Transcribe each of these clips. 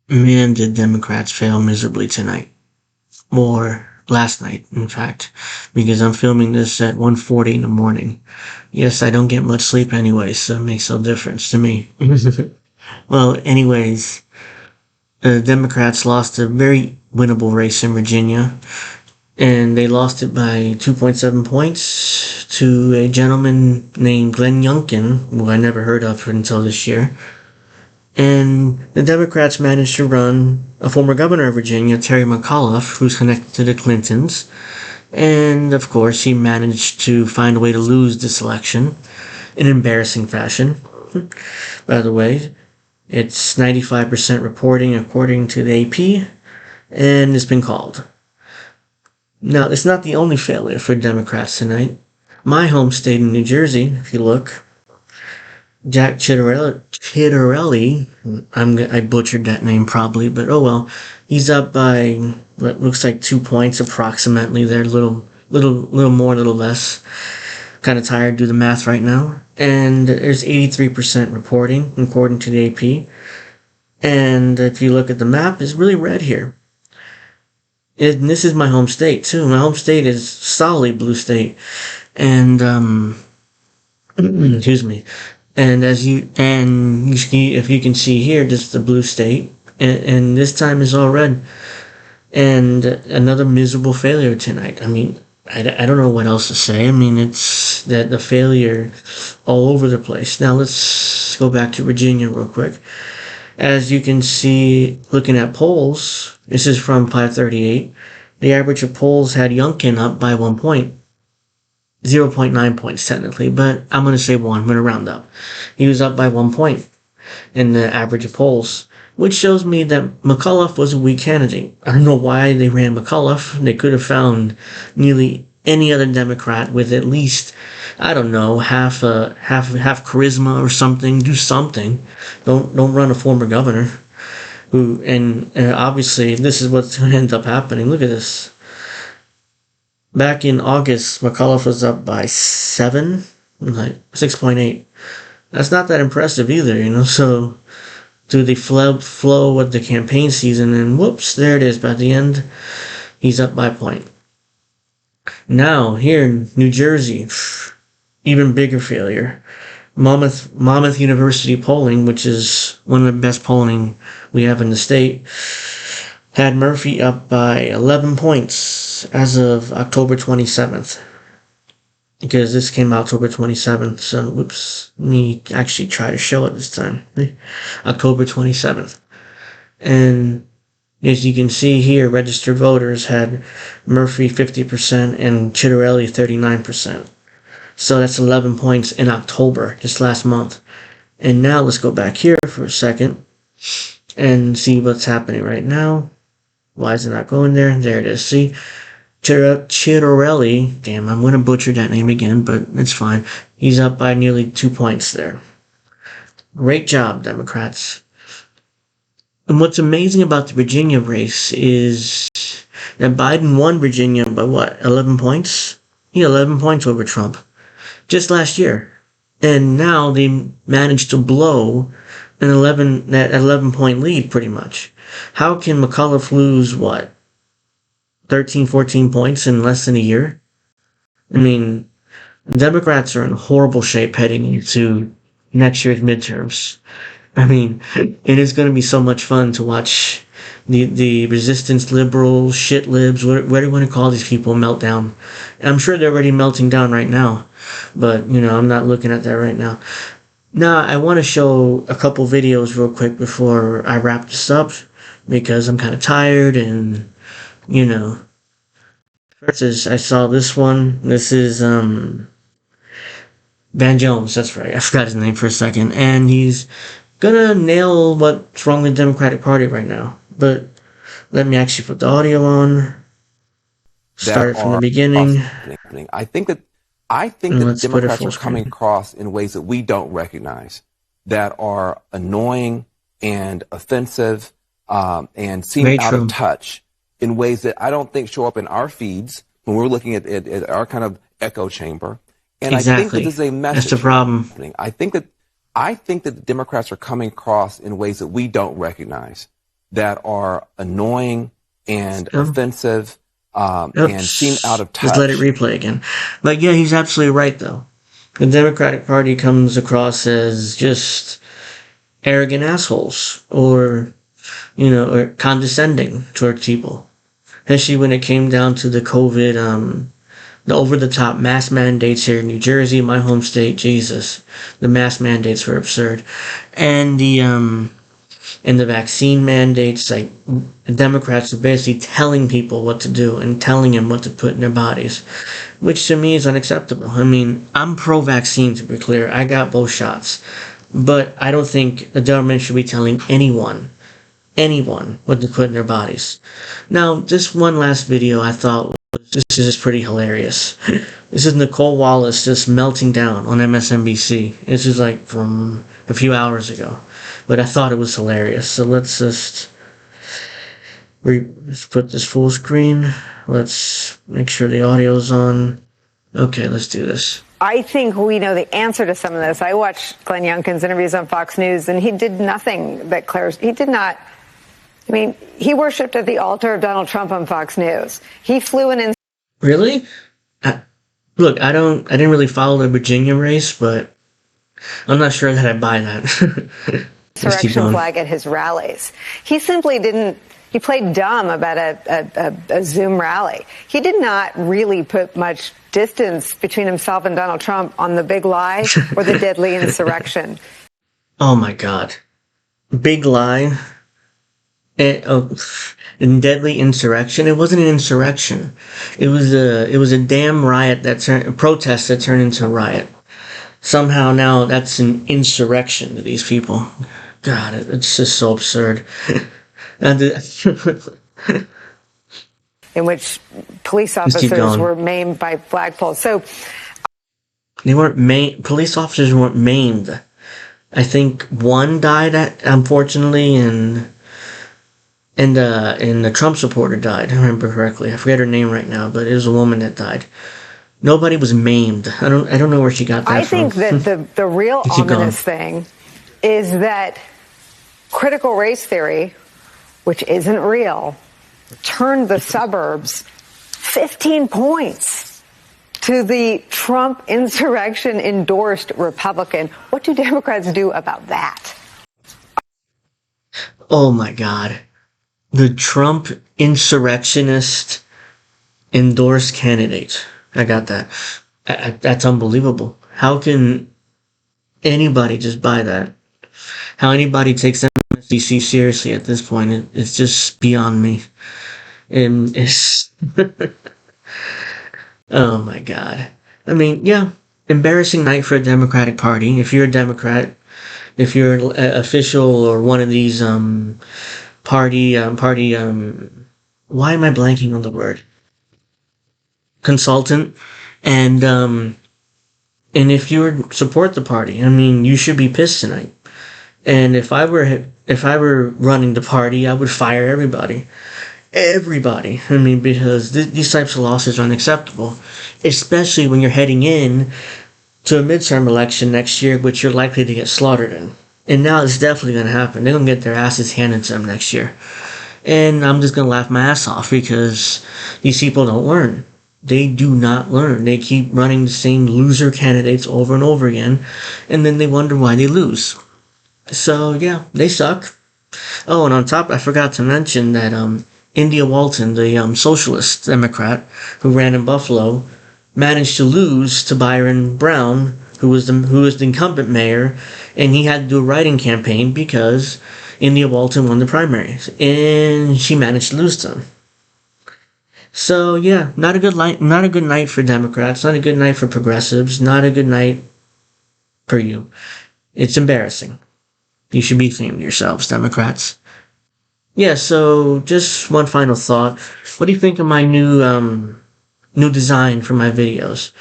Man, did Democrats fail miserably tonight. Or last night, in fact, because I'm filming this at 1:40 in the morning. Yes, I don't get much sleep anyway, so it makes no difference to me. Well, anyways, the Democrats lost a very winnable race in Virginia, and they lost it by 2.7 points to a gentleman named Glenn Youngkin, who I never heard of until this year. And the Democrats managed to run a former governor of Virginia, Terry McAuliffe, who's connected to the Clintons. And of course, he managed to find a way to lose this election in embarrassing fashion. By the way, it's 95% reporting according to the AP, and it's been called. Now, it's not the only failure for Democrats tonight. My home state in New Jersey, if you look, Jack Chitterelli, I butchered that name probably, but oh well. He's up by what looks like 2 points approximately there, little more, little less. Kind of tired to do the math right now. And there's 83% reporting according to the AP. And if you look at the map, it's really red here. And this is my home state too. My home state is solidly blue state. And excuse me. And if you can see here, this is the blue state, and this time is all red. And another miserable failure tonight. I mean, I don't know what else to say. I mean, it's that the failure all over the place. Now let's go back to Virginia real quick. As you can see, looking at polls, this is from 538. The average of polls had Youngkin up by 1 point. 0.9 points technically, but I'm going to say 1. I'm going to round up. He was up by 1 point in the average of polls, which shows me that McAuliffe was a weak candidate. I don't know why they ran McAuliffe. They could have found nearly any other Democrat with at least, I don't know, half charisma or something. Do something. Don't run a former governor. And obviously this is what's going to end up happening. Look at this. Back in August, McAuliffe was up by 6.8. That's not that impressive either, So, through the flow of the campaign season, and whoops, there it is. By the end, he's up by a point. Now, here in New Jersey, even bigger failure. Monmouth University polling, which is one of the best polling we have in the state, had Murphy up by 11 points as of October 27th. Because this came out October 27th, so whoops, let me actually try to show it this time. October 27th. And as you can see here, registered voters had Murphy 50% and Chitterelli 39%. So that's 11 points in October, just last month. And now let's go back here for a second and see what's happening right now. Why is it not going there? There it is. See? Chitterelli, damn, I'm going to butcher that name again, but it's fine. He's up by nearly 2 points there. Great job, Democrats. And what's amazing about the Virginia race is that Biden won Virginia by 11 points? He had 11 points over Trump. Just last year. And now they managed to blow that 11-point lead, pretty much. How can McAuliffe lose, 13, 14 points in less than a year? I mean, Democrats are in horrible shape heading into next year's midterms. I mean, it is going to be so much fun to watch the resistance liberals, shit libs, what do you want to call these people, melt down. I'm sure they're already melting down right now, but, I'm not looking at that right now. Now, I want to show a couple videos real quick before I wrap this up, because I'm kind of tired and, First is, I saw this one. This is, Van Jones, that's right. I forgot his name for a second. And he's gonna nail what's wrong with the Democratic Party right now. But let me actually put the audio on. Start it from the beginning. I think that the Democrats are coming across in ways that we don't recognize, that are annoying and offensive, and seem out of touch in ways that I don't think show up in our feeds when we're looking at our kind of echo chamber. And exactly. I think that this is a message. That's the problem. I think that the Democrats are coming across in ways that we don't recognize, that are annoying and offensive and seem out of touch. Just let it replay again. But yeah, he's absolutely right, though. The Democratic Party comes across as just arrogant assholes or, or condescending towards people. Especially when it came down to the COVID, the over-the-top mask mandates here in New Jersey, my home state, Jesus. The mask mandates were absurd. And the vaccine mandates, like, the Democrats are basically telling people what to do and telling them what to put in their bodies, which to me is unacceptable. I mean, I'm pro-vaccine, to be clear. I got both shots. But I don't think the government should be telling anyone what to put in their bodies. Now, this one last video I thought this is just pretty hilarious. This is Nicole Wallace just melting down on MSNBC. This is like from a few hours ago. But I thought it was hilarious. So let's just let's put this full screen. Let's make sure the audio's on. Okay, let's do this. I think we know the answer to some of this. I watched Glenn Youngkin's interviews on Fox News, and he did nothing that he did not. I mean, he worshipped at the altar of Donald Trump on Fox News. He flew in. Really? Look, I didn't really follow the Virginia race, but I'm not sure that I buy that. Insurrection flag at his rallies. He simply didn't. He played dumb about a Zoom rally. He did not really put much distance between himself and Donald Trump on the big lie or the deadly insurrection. Oh my God. Big lie. And deadly insurrection. It wasn't an insurrection. It was a damn riot a protest that turned into a riot. Somehow now that's an insurrection to these people. God, it's just so absurd. In which police officers were maimed by flagpoles. So they weren't maimed. Police officers weren't maimed. I think one died, unfortunately, and the Trump supporter died. I remember correctly. I forget her name right now, but it was a woman that died. Nobody was maimed. I don't know where she got that from. I think that the real ominous thing is that critical race theory, which isn't real, turned the suburbs 15 points to the Trump insurrection endorsed Republican. What do Democrats do about that? Oh my God. The Trump insurrectionist endorsed candidate. I got that. That's unbelievable. How can anybody just buy that? How anybody takes MSNBC seriously at this point, it's just beyond me. And it's oh my God. I mean, yeah, embarrassing night for a Democratic Party. If you're a Democrat, if you're an official or one of these party why am I blanking on the word? Consultant, and if you support the party, I mean, you should be pissed tonight. And if I were running the party, I would fire everybody. I mean, because these types of losses are unacceptable, especially when you're heading in to a midterm election next year, which you're likely to get slaughtered in. And now it's definitely going to happen. They're going to get their asses handed to them next year. And I'm just going to laugh my ass off because these people don't learn. They do not learn. They keep running the same loser candidates over and over again, and then they wonder why they lose. So, yeah, they suck. Oh, and on top, I forgot to mention that India Walton, the socialist Democrat who ran in Buffalo, managed to lose to Byron Brown, who was the incumbent mayor, and he had to do a write-in campaign because India Walton won the primaries, and she managed to lose to him. So yeah, not a good night for Democrats, not a good night for progressives, not a good night for you. It's embarrassing. You should be ashamed of yourselves, Democrats. Yeah, so just one final thought. What do you think of my new design for my videos?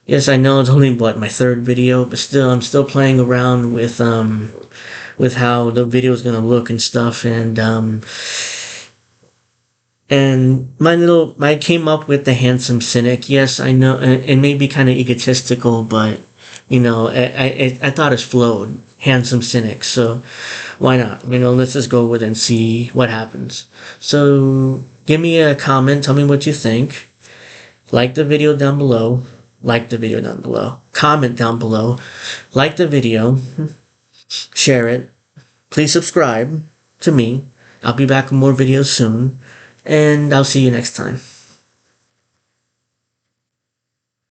Yes, I know it's only my third video, but still, I'm still playing around with how the video is gonna look and stuff, and I came up with the handsome cynic. Yes, I know it may be kind of egotistical, but I thought it flowed. handsome cynic. So why not? Let's just go with it and see what happens. So give me a comment. Tell me what you think. Like the video down below. Comment down below. Like the video. Share it. Please subscribe to me. I'll be back with more videos soon. And I'll see you next time.